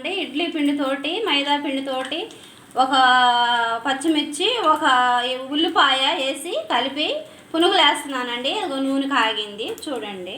చేస్తున్నానండి. ఇడ్లీ పిండితోటి మైదా పిండితోటి ఒక పచ్చిమిర్చి ఒక ఉల్లిపాయ వేసి కలిపి పునుగులు వేస్తున్నానండి. నూనె కాగింది చూడండి.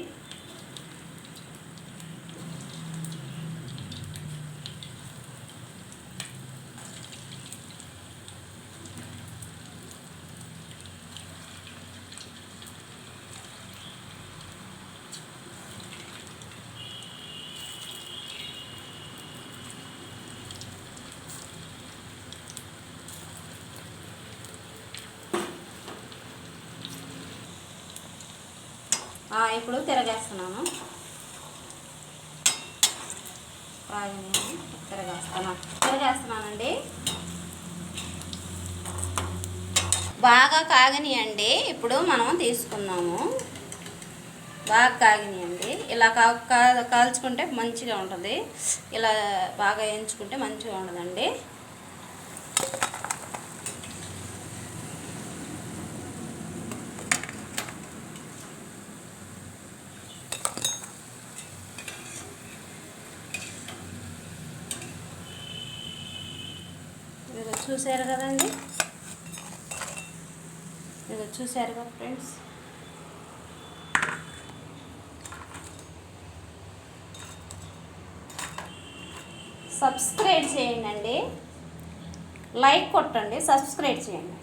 ఇప్పుడు తిరగేస్తున్నానండి. బాగా కాగనియండి. ఇప్పుడు మనం తీసుకున్నాము. బాగా కాగినాయండి. ఇలా కాల్చుకుంటే మంచిగా ఉంటుంది. ఇలా బాగా వేయించుకుంటే మంచిగా ఉండదండి. చూసారు కదండి, చూసారు కదా ఫ్రెండ్స్. సబ్స్క్రైబ్ చేయండి, లైక్ కొట్టండి, సబ్స్క్రైబ్ చేయండి.